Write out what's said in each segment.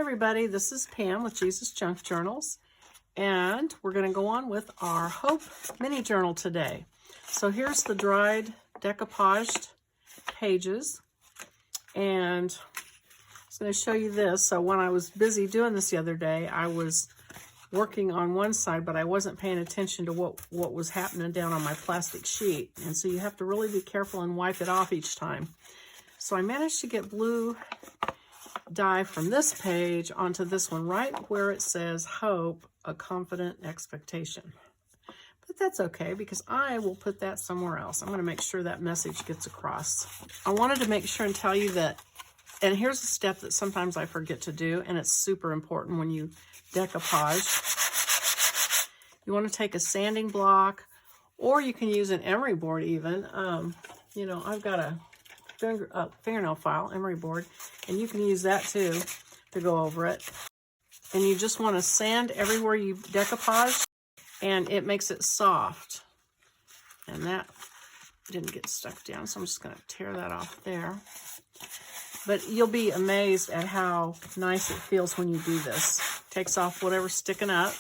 everybody, this is Pam with Jesus Junk Journals, and we're going to go on with our Hope mini journal today. So here's the dried decoupaged pages, and I was going to show you this. So when I was busy doing this the other day, I was working on one side, but I wasn't paying attention to what was happening down on my plastic sheet, and so you have to really be careful and wipe it off each time. So I managed to get blue dye from this page onto this one right where it says hope, a confident expectation. But that's okay because I will put that somewhere else. I'm going to make sure that message gets across. I wanted to make sure and tell you that, and here's a step that sometimes I forget to do, and it's super important when you decoupage. You want to take a sanding block, or you can use an emery board even. You know, I've got a fingernail file, emery board, and you can use that too to go over it. And you just want to sand everywhere you decoupage, and it makes it soft. And that didn't get stuck down, so I'm just going to tear that off there. But you'll be amazed at how nice it feels when you do this. Takes off whatever's sticking up,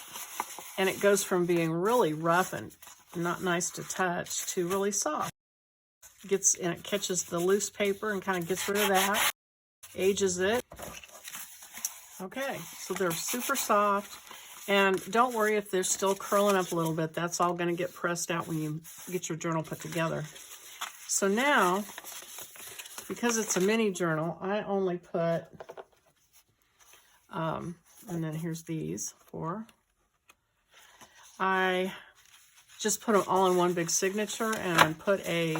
and it goes from being really rough and not nice to touch to really soft. And it catches the loose paper and kind of gets rid of that, ages it. Okay, so they're super soft, and don't worry if they're still curling up a little bit. That's all going to get pressed out when you get your journal put together. So now, because it's a mini journal, I only put, and then here's these four. I just put them all in one big signature and put a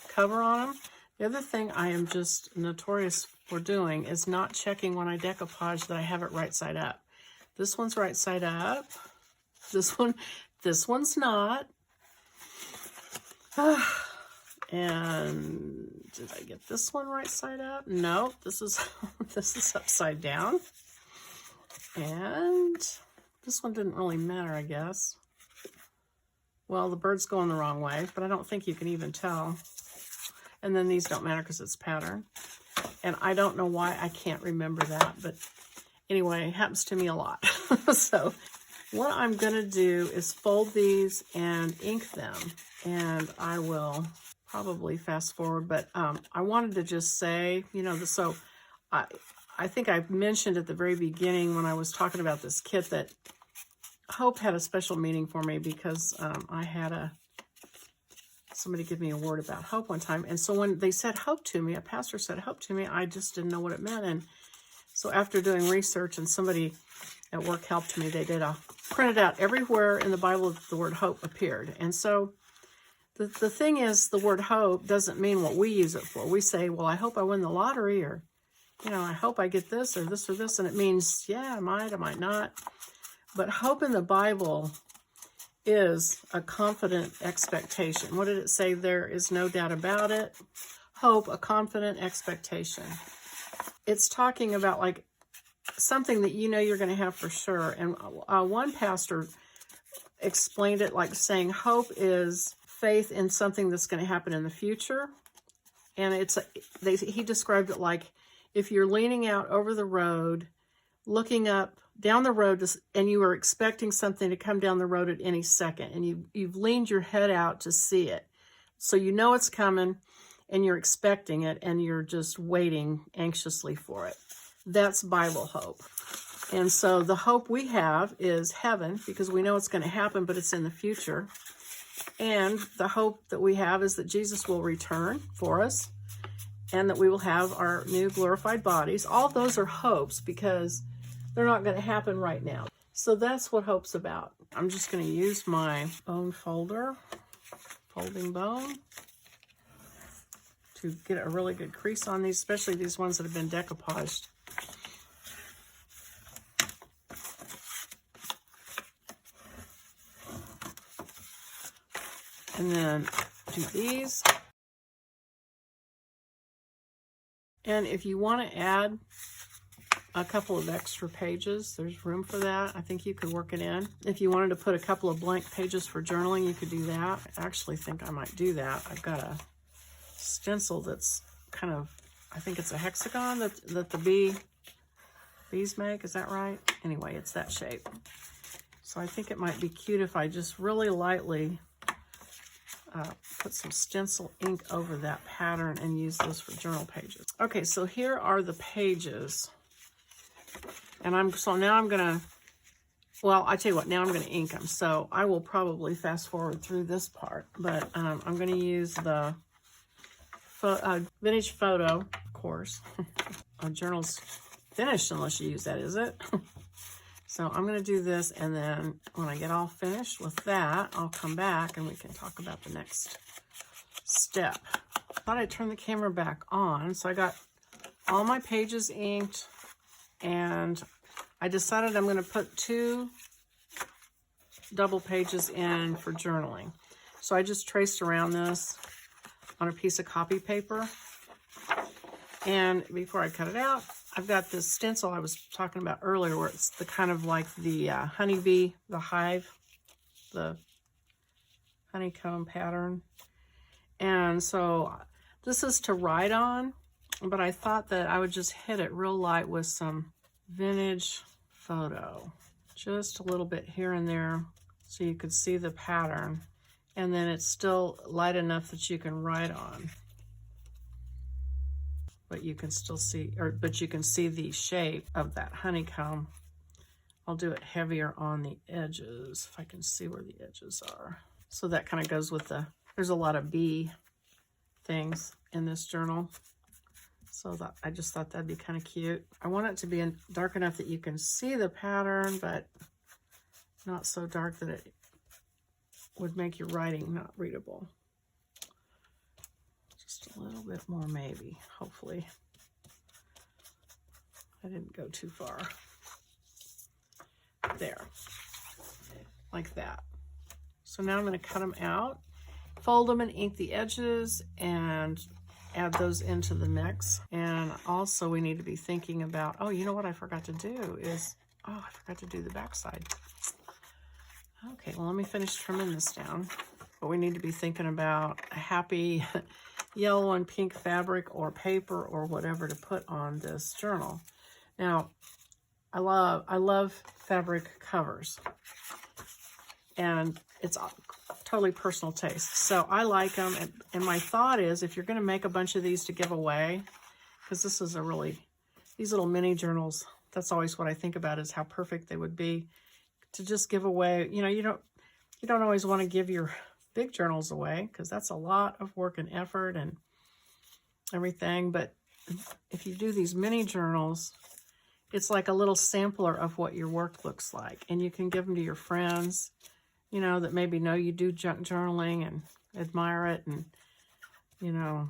cover on them. The other thing I am just notorious for doing is not checking when I decoupage that I have it right side up. This one's right side up. This one's not. And did I get this one right side up? No, this is upside down. And this one didn't really matter, I guess. Well, the bird's going the wrong way, but I don't think you can even tell. And then these don't matter because it's pattern. And I don't know why I can't remember that, but anyway, it happens to me a lot. So what I'm going to do is fold these and ink them. And I will probably fast forward, but I wanted to just say, you know, so I think I mentioned at the very beginning when I was talking about this kit that Hope had a special meaning for me because I had somebody give me a word about hope one time. And so when they said hope to me, a pastor said hope to me, I just didn't know what it meant. And so after doing research, and somebody at work helped me, they did printed out everywhere in the Bible that the word hope appeared. And so the thing is, the word hope doesn't mean what we use it for. We say, well, I hope I win the lottery, or, you know, I hope I get this or this or this. And it means, yeah, I might not. But hope in the Bible is a confident expectation. What did it say? There is no doubt about it. Hope, a confident expectation. It's talking about like something that you know you're going to have for sure. And one pastor explained it like saying hope is faith in something that's going to happen in the future. And he described it like if you're leaning out over the road, looking up down the road, and you are expecting something to come down the road at any second, and you've leaned your head out to see it. So you know it's coming, and you're expecting it, and you're just waiting anxiously for it. That's Bible hope. And so the hope we have is heaven, because we know it's going to happen, but it's in the future. And the hope that we have is that Jesus will return for us, and that we will have our new glorified bodies. All those are hopes because they're not going to happen right now. So that's what hope's about. I'm just going to use my bone folder, folding bone, to get a really good crease on these, especially these ones that have been decoupaged. And then do these. And if you want to add a couple of extra pages, there's room for that. I think you could work it in. If you wanted to put a couple of blank pages for journaling, you could do that. I actually think I might do that. I've got a stencil that's kind of, I think it's a hexagon that the bee bees make. Is that right? Anyway, it's that shape. So I think it might be cute if I just really lightly put some stencil ink over that pattern and use those for journal pages. Okay, so here are the pages. And now I'm gonna, well, I tell you what, now I'm gonna ink them. So I will probably fast forward through this part, but I'm gonna use the vintage photo, of course. A journal's finished unless you use that, is it? So I'm going to do this, and then when I get all finished with that, I'll come back and we can talk about the next step. I thought I'd turn the camera back on. So I got all my pages inked, and I decided I'm going to put 2 double pages in for journaling. So I just traced around this on a piece of copy paper. And before I cut it out, I've got this stencil I was talking about earlier, where it's the kind of like the honeybee, the hive, the honeycomb pattern. And so this is to write on, but I thought that I would just hit it real light with some vintage photo, just a little bit here and there so you could see the pattern. And then it's still light enough that you can write on. But you can still see, but you can see the shape of that honeycomb. I'll do it heavier on the edges, if I can see where the edges are. So that kind of goes with there's a lot of bee things in this journal. So I just thought that'd be kind of cute. I want it to be dark enough that you can see the pattern, but not so dark that it would make your writing not readable. Just a little bit more, maybe, hopefully. I didn't go too far. There, like that. So now I'm going to cut them out, fold them and ink the edges, and add those into the mix. And also we need to be thinking about, oh, you know what I forgot to do is, I forgot to do the back side. Okay, well, let me finish trimming this down. But we need to be thinking about a happy yellow and pink fabric or paper or whatever to put on this journal. Now, I love fabric covers, and it's totally personal taste. So I like them, and my thought is, if you're going to make a bunch of these to give away, because this is these little mini journals, that's always what I think about, is how perfect they would be to just give away. You know, you don't always want to give your big journals away, because that's a lot of work and effort and everything. But if you do these mini journals, it's like a little sampler of what your work looks like, and you can give them to your friends, you know, that maybe know you do junk journaling and admire it, and, you know,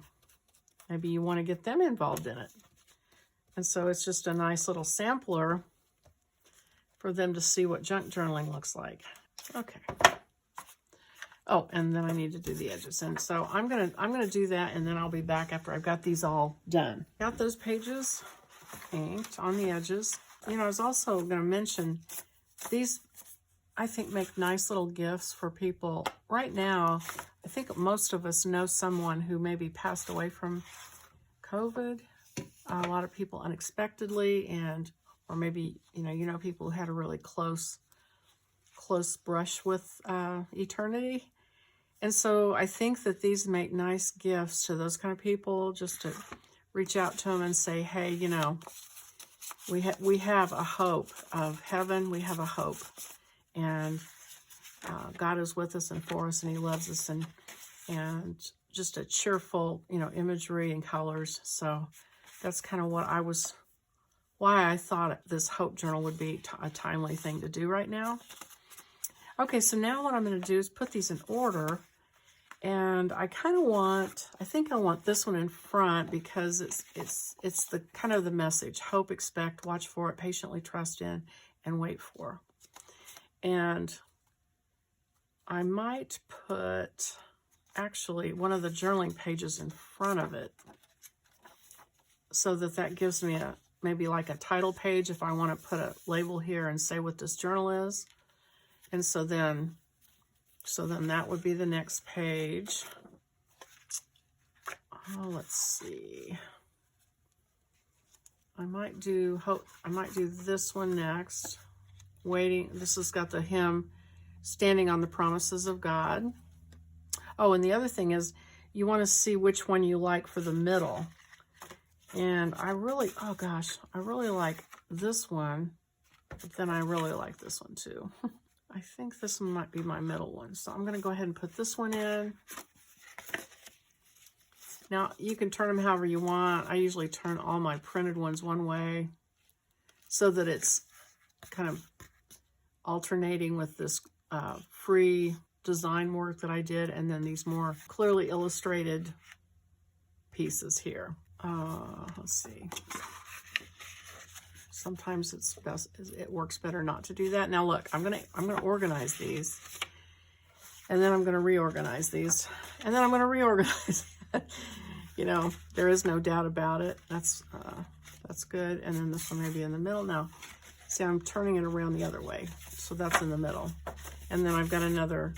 maybe you want to get them involved in it. And so it's just a nice little sampler for them to see what junk journaling looks like. Okay. Oh, and then I need to do the edges. And so I'm gonna do that, and then I'll be back after I've got these all done. Got those pages inked on the edges. You know, I was also gonna mention these, I think, make nice little gifts for people. Right now, I think most of us know someone who maybe passed away from COVID. A lot of people unexpectedly, or maybe, you know people who had a really close brush with eternity. And so I think that these make nice gifts to those kind of people, just to reach out to them and say, hey, you know, we have a hope of heaven. We have a hope, and God is with us and for us, and he loves us, and just a cheerful, you know, imagery and colors. So that's kind of why I thought this hope journal would be a timely thing to do right now. Okay, so now what I'm going to do is put these in order, and I think I want this one in front, because it's the kind of the message: hope, expect, watch for it, patiently trust in, and wait for. And I might put actually one of the journaling pages in front of it, so that gives me maybe like a title page if I want to put a label here and say what this journal is. And so then that would be the next page. Oh, let's see. I might do this one next. Waiting. This has got the hymn, Standing on the Promises of God. Oh, and the other thing is, you want to see which one you like for the middle. And I really like this one, but then I really like this one too. I think this one might be my middle one. So I'm going to go ahead and put this one in. Now, you can turn them however you want. I usually turn all my printed ones one way so that it's kind of alternating with this free design work that I did, and then these more clearly illustrated pieces here. Let's see. Sometimes it works better not to do that. Now look, I'm gonna organize these, and then I'm gonna reorganize these, and then I'm gonna reorganize. You know, there is no doubt about it. That's good. And then this one may be in the middle. Now, see, I'm turning it around the other way, so that's in the middle. And then I've got another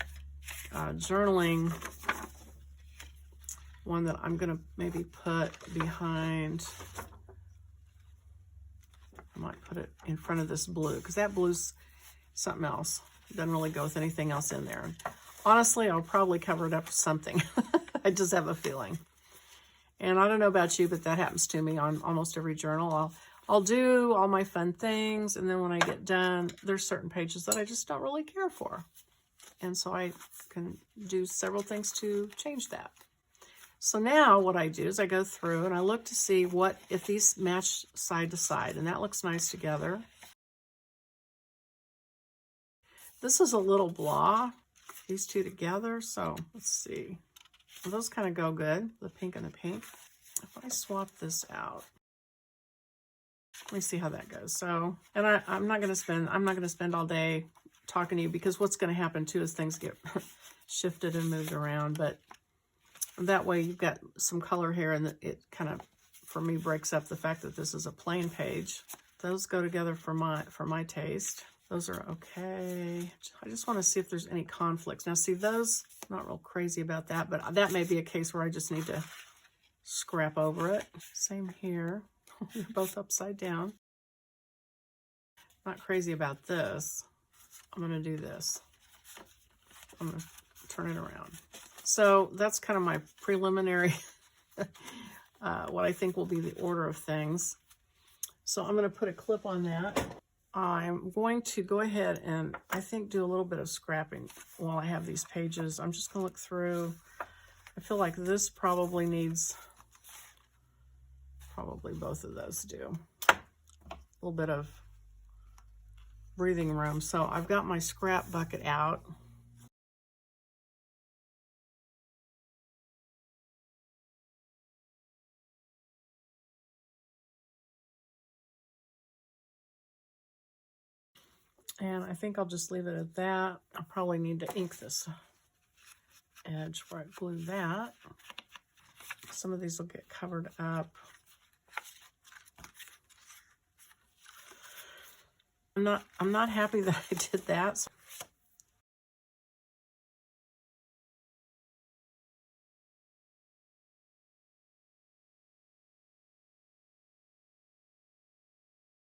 journaling one that I'm gonna maybe put behind. I might put it in front of this blue, because that blue's something else. It doesn't really go with anything else in there. Honestly, I'll probably cover it up with something. I just have a feeling. And I don't know about you, but that happens to me on almost every journal. I'll do all my fun things, and then when I get done, there's certain pages that I just don't really care for. And so I can do several things to change that. So now what I do is I go through and I look to see if these match side to side, and that looks nice together. This is a little blah, these two together, so let's see. Well, those kind of go good, the pink and the pink. If I swap this out, let me see how that goes. So, and I'm not going to spend all day talking to you, because what's going to happen too is things get shifted and moved around, but that way you've got some color here, and it kind of, for me, breaks up the fact that this is a plain page. Those go together for my taste. Those are okay. I just want to see if there's any conflicts. Now see, those, I'm not real crazy about that, but that may be a case where I just need to scrap over it. Same here. They're both upside down. Not crazy about this. I'm going to do this. I'm going to turn it around. So that's kind of my preliminary, what I think will be the order of things. So I'm going to put a clip on that. I'm going to go ahead and I think do a little bit of scrapping while I have these pages. I'm just going to look through. I feel like this probably needs, both of those do. A little bit of breathing room. So I've got my scrap bucket out. And I think I'll just leave it at that. I'll probably need to ink this edge where I glue that. Some of these will get covered up. I'm not happy that I did that.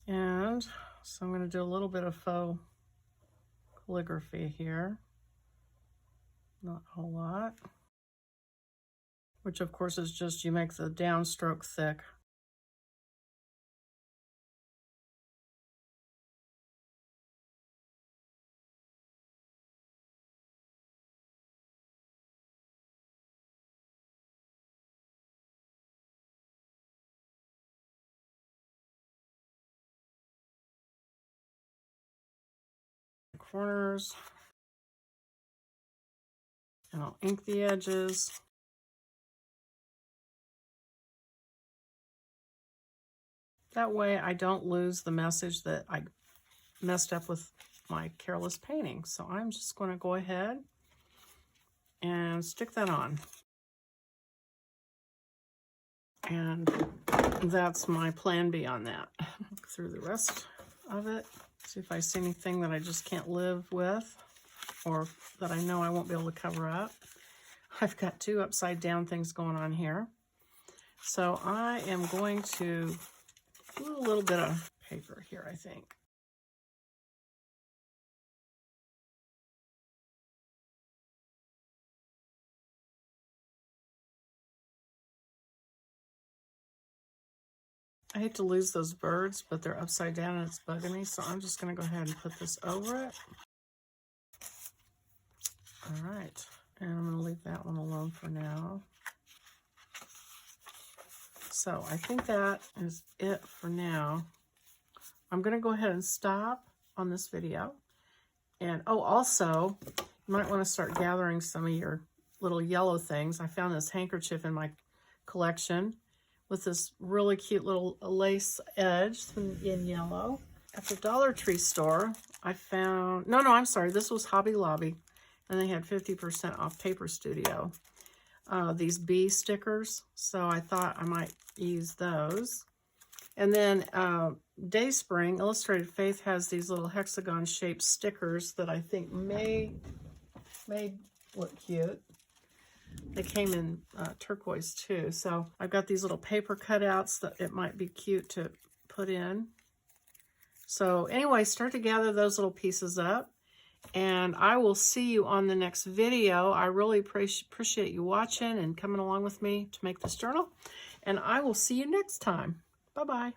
And so I'm going to do a little bit of faux calligraphy here. Not a whole lot. Which of course is just, you make the downstroke thick. Corners, and I'll ink the edges. That way I don't lose the message that I messed up with my careless painting. So I'm just going to go ahead and stick that on. And that's my plan B on that. Look through the rest of it. See if I see anything that I just can't live with, or that I know I won't be able to cover up. I've got two upside down things going on here. So I am going to a little bit of paper here, I think. I hate to lose those birds, but they're upside down and it's bugging me, so I'm just going to go ahead and put this over it. All right, and I'm going to leave that one alone for now. So I think that is it for now. I'm going to go ahead and stop on this video. And oh, also, you might want to start gathering some of your little yellow things. I found this handkerchief in my collection with this really cute little lace edge in yellow. At the Dollar Tree store, I found, no, I'm sorry, this was Hobby Lobby, and they had 50% off Paper Studio. These bee stickers, so I thought I might use those. And then Dayspring Illustrated Faith has these little hexagon shaped stickers that I think may look cute. They came in turquoise too. So I've got these little paper cutouts that it might be cute to put in. So anyway, start to gather those little pieces up. And I will see you on the next video. I really appreciate you watching and coming along with me to make this journal. And I will see you next time. Bye-bye.